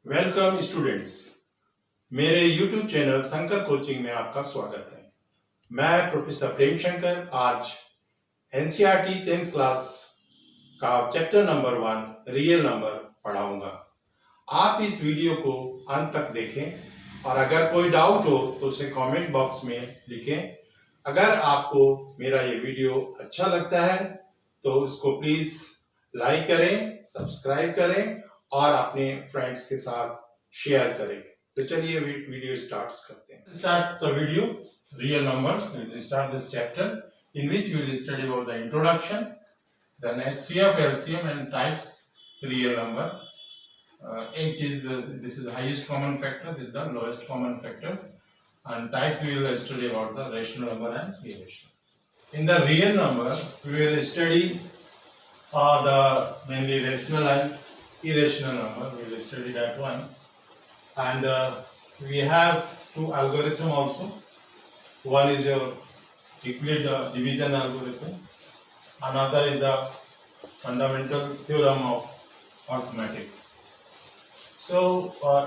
Welcome students, मेरे YouTube channel Shankar coaching में आपका स्वागत है। मैं प्रोफेसर प्रेम शंकर आज NCERT 10th क्लास का चैप्टर नंबर 1 रियल नंबर पढ़ाऊंगा। आप इस वीडियो को अंत तक देखें और अगर कोई डाउट हो तो उसे कमेंट बॉक्स में लिखें। अगर आपको मेरा ये वीडियो अच्छा लगता है तो उसको प्लीज लाइक करें, सब्सक्राइब करें और अपने फ्रेंड्स के साथ शेयर करें। तो चलिए वीडियो स्टार्ट करते हैं। Start the video real number. Start this chapter in which we will study about the introduction, then HCF, LCM and types real number. H is this is the highest common factor, this is the lowest common factor, and types we will study about the rational number and irrational. In the real number we will study the mainly rational and irrational number. We will study that one, and we have two algorithms also. One is your Euclid division algorithm. Another is the fundamental theorem of arithmetic. So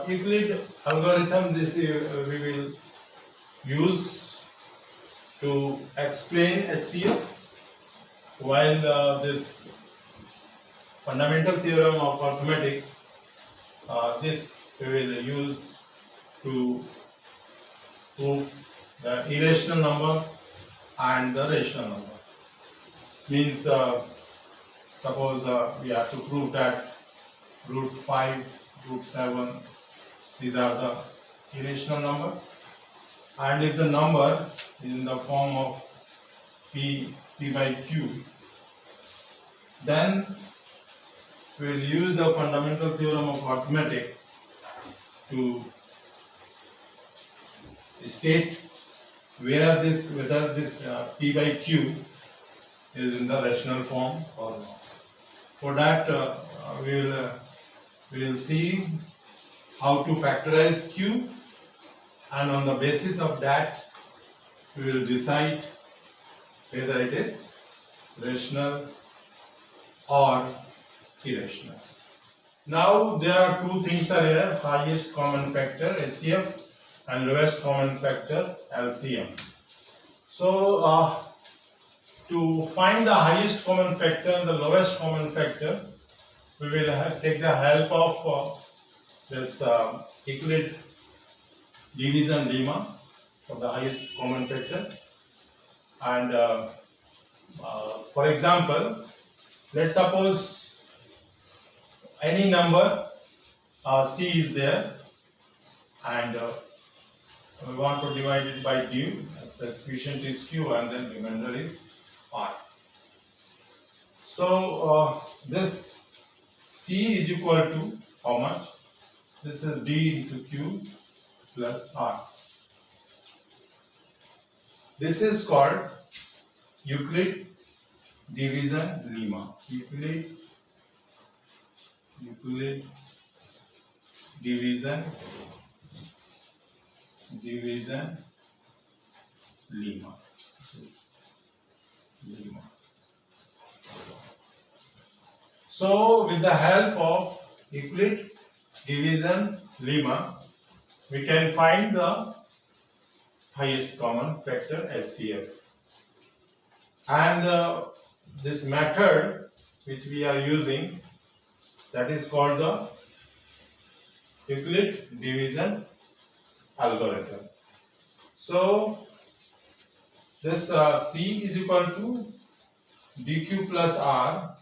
Euclid algorithm, this we will use to explain HCF, while this fundamental theorem of arithmetic, this we will use to prove the irrational number and the rational number. Means suppose we have to prove that root 5, root 7, these are the irrational number, and if the number is in the form of p by q, then we will use the fundamental theorem of arithmetic to state whether this p by q is in the rational form or not. For that we will see how to factorize q, and on the basis of that we will decide whether it is rational or irrational. Now there are two things are here: highest common factor HCF and lowest common factor LCM. So to find the highest common factor and the lowest common factor, we will take the help of this Euclid division lemma for the highest common factor. And for example, let's suppose any number c is there, and we want to divide it by q. So quotient is q and then remainder is r. So this c is equal to how much? This is d into q plus r. This is called Euclid division lemma. Euclid division lemma. So with the help of Euclid division lemma, we can find the highest common factor HCF, and this method which we are using, that is called the Euclid division algorithm. So this c is equal to dq plus r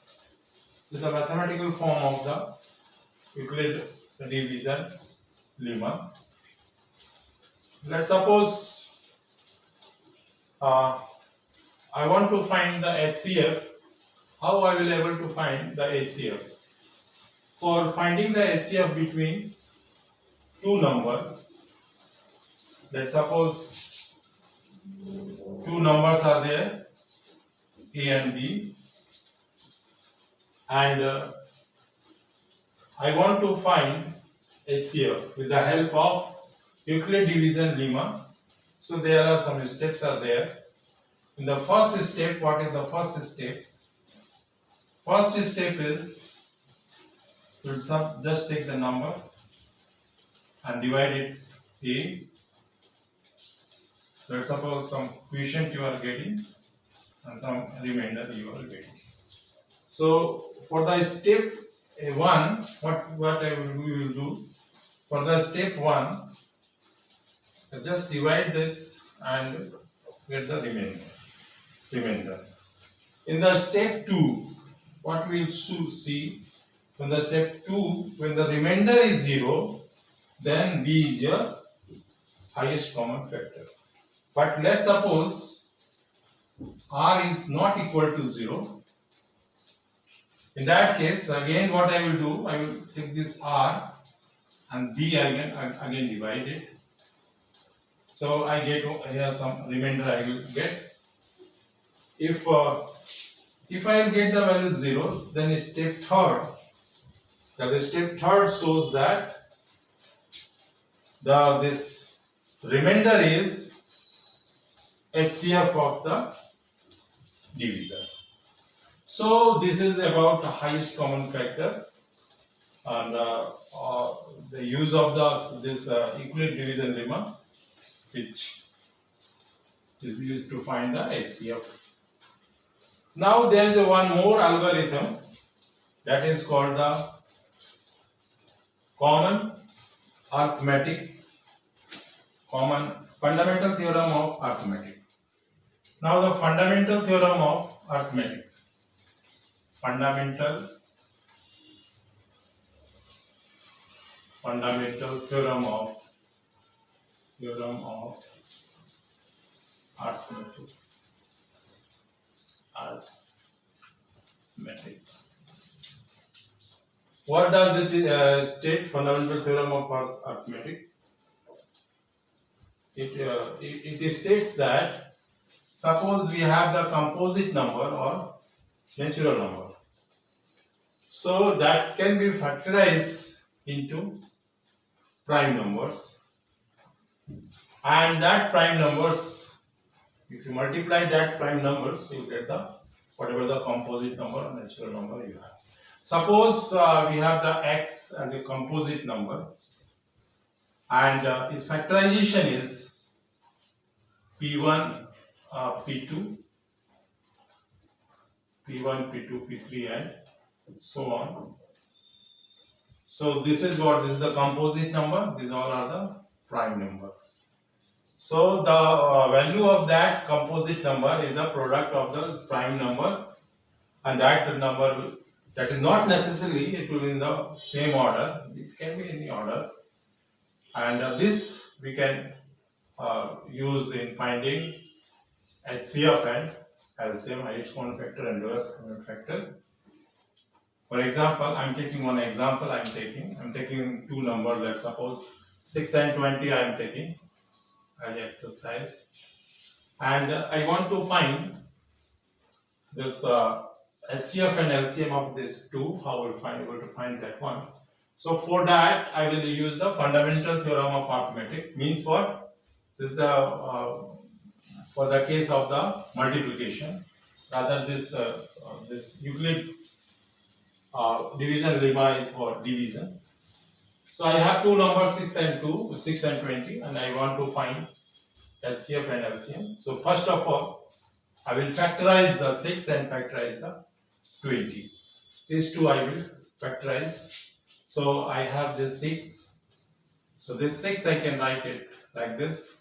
is the mathematical form of the Euclid division lemma. Let's suppose I want to find the HCF. How I will able to find the HCF? For finding the HCF between two numbers, let's suppose two numbers are there, a and b, and I want to find HCF with the help of Euclid division lemma. So there are some steps are there. In the first step, what is the first step? First step is, we'll just take the number and divide it in, let's suppose some quotient you are getting and some remainder you are getting. So for the step 1, what we will do, for the step 1, just divide this and get the remainder. In the step 2, what we will see, in the step 2, when the remainder is 0, then B is your highest common factor. But let's suppose R is not equal to 0. In that case, again what I will do, I will take this R and B again divide it. So I get here some remainder I will get. If I will get the value 0, then step 3rd, the step 3rd shows that this remainder is HCF of the divisor. So this is about the highest common factor, and the use of this Euclid division lemma, which is used to find the HCF. Now there is one more algorithm that is called the fundamental theorem of arithmetic. Now the fundamental theorem of arithmetic. Fundamental theorem of arithmetic. What does it state? Fundamental theorem of arithmetic. It states that suppose we have the composite number or natural number, so that can be factorized into prime numbers, and that prime numbers, if you multiply that prime numbers, you get the whatever the composite number or natural number you have. Suppose we have the x as a composite number, and its factorization is p1, p2, p1, p2, p3, and so on. So this is the composite number. These all are the prime number. So the value of that composite number is the product of the prime number, and that number, that is not necessarily it will be in the same order. It can be any order, and this we can use in finding HCF and LCM, highest common factor and lowest common factor. For example, I'm taking one example. I'm taking two numbers. Let's suppose 6 and 20. I'm taking as exercise, and I want to find this HCF and LCM of these two. How will I able to find that one? So for that, I will use the fundamental theorem of arithmetic. Means what? This is the for the case of the multiplication. Rather, this Euclid division lemma is for division. So I have two numbers 6 and 20, and I want to find HCF and LCM. So first of all, I will factorize the 6 and factorize the 20. These two I will factorize. So I have this 6. So this 6 I can write it like this.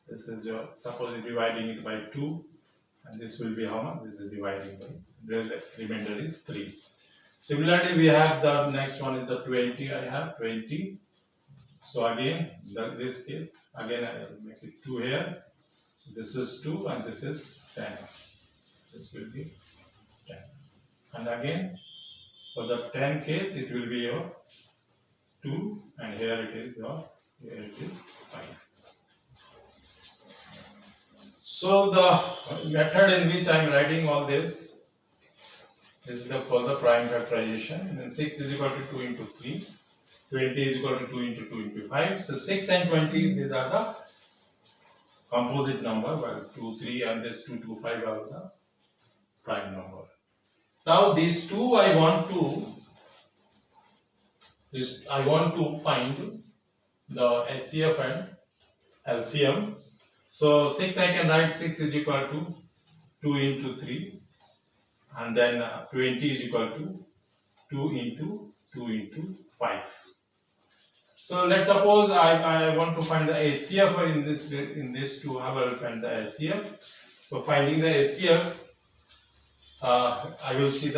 This is your, suppose you're dividing it by 2, and this will be how much? This is dividing by, the remainder is 3. Similarly, we have the next one is the 20. I have 20. So again, this case, again I will make it 2 here. So this is 2 and this is 10. This will be 10. And again, for the 10 case, it will be your 2, and here it is 5. So the method in which I am writing all this is for the prime factorization. Then 6 is equal to 2 into 3, 20 is equal to 2 into 2 into 5. So 6 and 20, these are the composite number, while 2, 3 and this 2, 2, 5 are the prime number. Now these two I want to I want to find the HCF and LCM. So 6 I can write 6 is equal to 2 into 3, and then 20 is equal to 2 into 2 into 5. So let's suppose I want to find the HCF in this two. I will find the HCF. So finding the HCF, I will see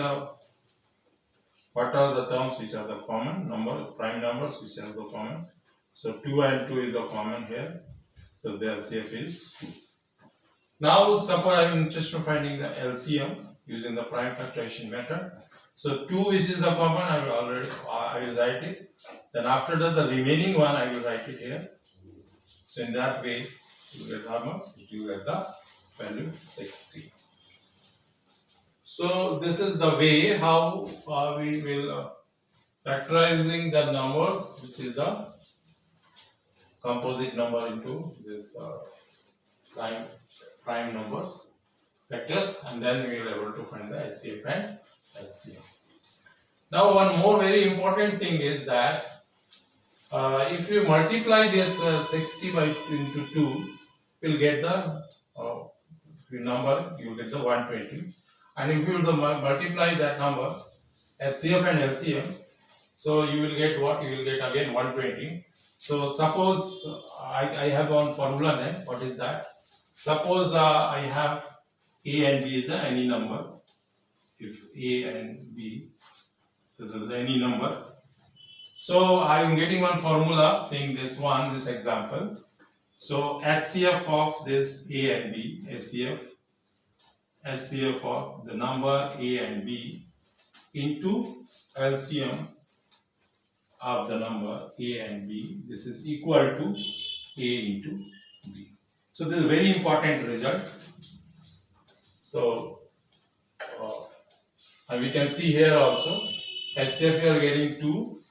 what are the terms which are the common number, prime numbers which are the common. So 2 and 2 is the common here. So the LCF is 2. Now suppose I am interested in finding the LCM using the prime factorization method. So 2 which is the common, I will write it. Then after that, the remaining one I will write it here. So in that way, you get how much? You get the value 60. So this is the way how we will factorizing the numbers, which is the composite number into this prime numbers vectors, and then we are able to find the HCF and LCM. Now one more very important thing is that if you multiply this 60 into 2, you will get the number, you will get the 120. And if you multiply that number, HCF and LCM, so you will get what? You will get again 120. So suppose I have one formula then. What is that? Suppose I have A and B is the any number. If A and B, this is any number. So I am getting one formula saying this example. So HCF of this A and B, HCF of the number A and B into LCM of the number A and B. This is equal to A into B. So this is a very important result. So and we can see here also HCF you are getting 2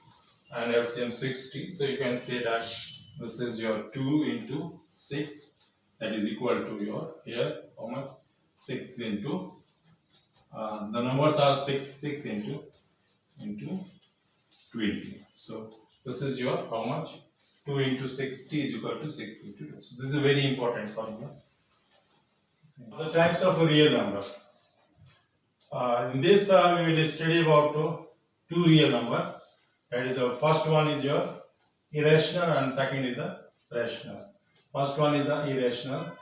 and LCM 60. So you can say that this is your 2 into 6, that is equal to your here how much? 6 into the numbers are 6 into 20. So this is your how much? 2 into 60 is equal to 6 into 2. So this is a very important formula. The types of real number. In this we will study about two real number. That is the first one is your irrational and second is the rational. First one is the irrational,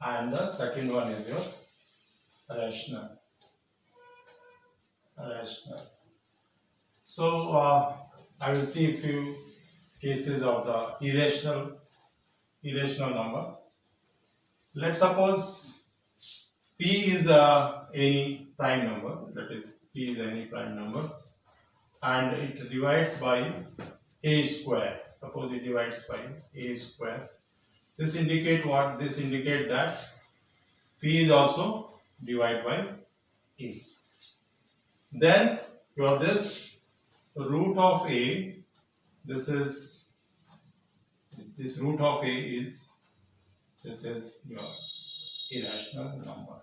and the second one is your rational. So I will see a few cases of the irrational number. Let's suppose P is any prime number, that is P is any prime number, and it divides by a square. Suppose it divides by a square. This indicate what? This indicate that P is also divided by a. Then you have this root of a. This root of a is your irrational number.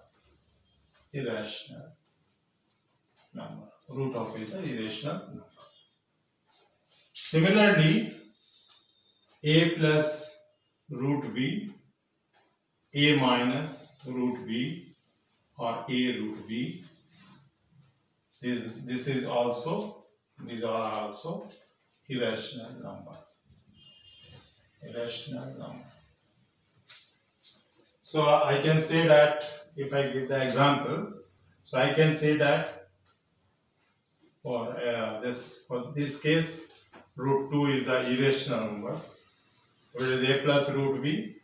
Root of a is an irrational number. Similarly, a plus root b, a minus root b, or a root b. These are also irrational number. So I can say that if I give the example, so I can say that for this case, root 2 is the irrational number. What is a plus root b?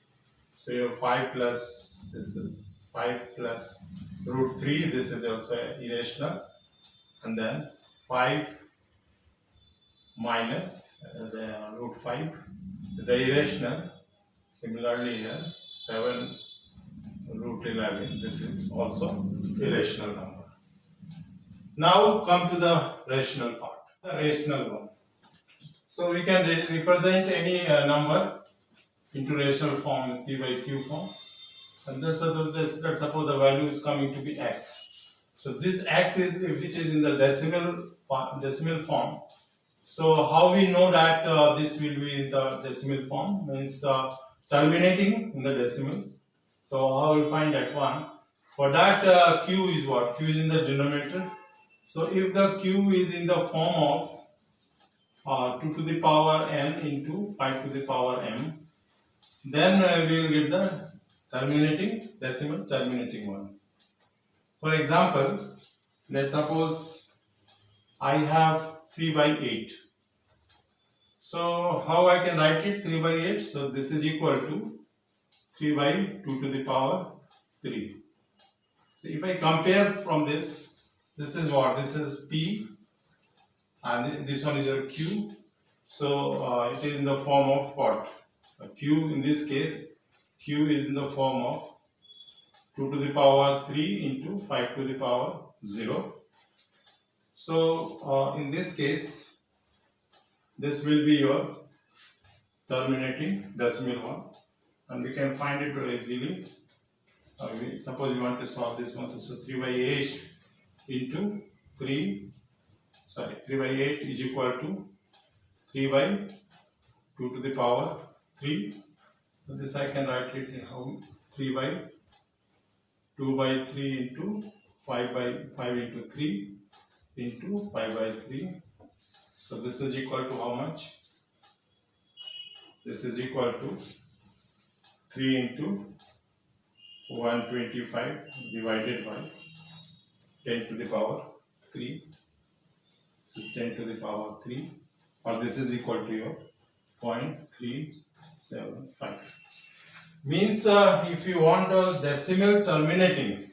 So you have 5 plus, this is 5 plus root 3, this is also irrational. And then 5 minus the root 5, the irrational. Similarly here, 7 root 11, this is also irrational number. Now come to the rational part, the rational one. So we can represent any number into rational form, p by q form. And let's suppose the value is coming to be x. So this x is if it is in the decimal form. So how we know that this will be in the decimal form means terminating in the decimals. So how will find that one? For that q is what? Q is in the denominator. So if the q is in the form of 2 to the power n into 5 to the power m, then we will get the terminating decimal terminating one. For example, let's suppose I have 3 by 8. So how I can write it? 3 by 8. So this is equal to 3 by 2 to the power 3. So if I compare from this, this is what? This is P and this one is your Q. So it is in the form of what? Q in this case, Q is in the form of 2 to the power 3 into 5 to the power 0. So in this case, this will be your terminating decimal one, and we can find it very easily. Suppose you want to solve this one, so 3 by 8 into 3 by 8 is equal to 3 by 2 to the power 3. So this I can write it in how 3 by 2 by 3 into 5 by 5 into 3 into 5 by 3. So this is equal to how much? This is equal to 3 into 125 divided by 10 to the power 3. So 10 to the power 3, or this is equal to your 0.375. Means if you want a decimal terminating,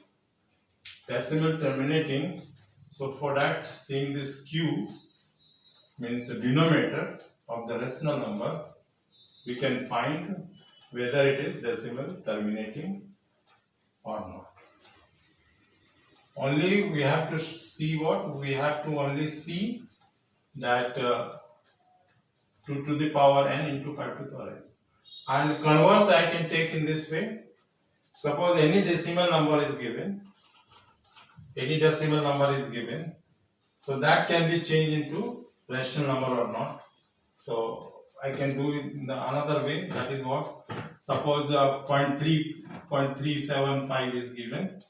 so for that, seeing this q means the denominator of the rational number, we can find whether it is decimal terminating or not. Only we have to see what? We have to only see that 2 to the power n into 5 to the power n. And converse I can take in this way. Suppose any decimal number is given, so that can be changed into rational number or not. So I can do it in another way. That is what? Suppose 0.375 is given,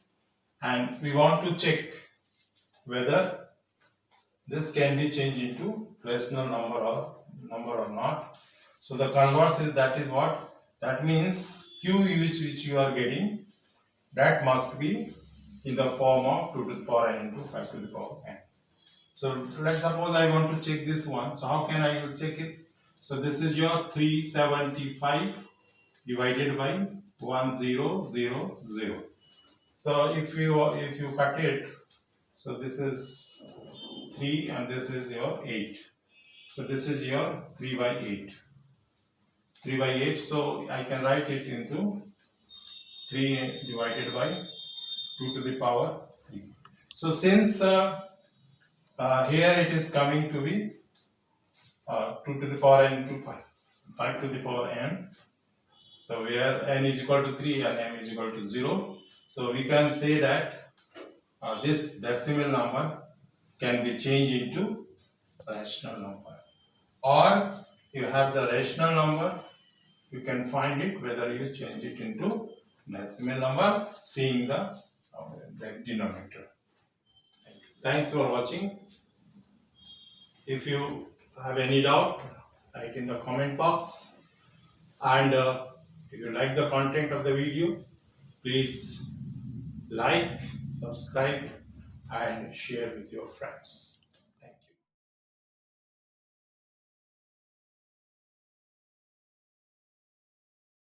and we want to check whether this can be changed into rational number or not. So the converse is, that is what? That means q which you are getting, that must be in the form of 2 to the power n into 5 to the power n. So let's suppose I want to check this one. So how can I check it? So this is your 375 divided by 1000. So if you cut it, so this is 3 and this is your 8. So this is your 3 by 8. 3 by 8. So I can write it into 3 divided by 2 to the power 3. So since here it is coming to be 2 to the power n into 5 to the power n. So where n is equal to 3 and m is equal to 0. So we can say that this decimal number can be changed into rational number. Or you have the rational number, you can find it whether you change it into decimal number, seeing the denominator. Thanks for watching. If you have any doubt, write in the comment box. And if you like the content of the video, please like, subscribe and share with your friends.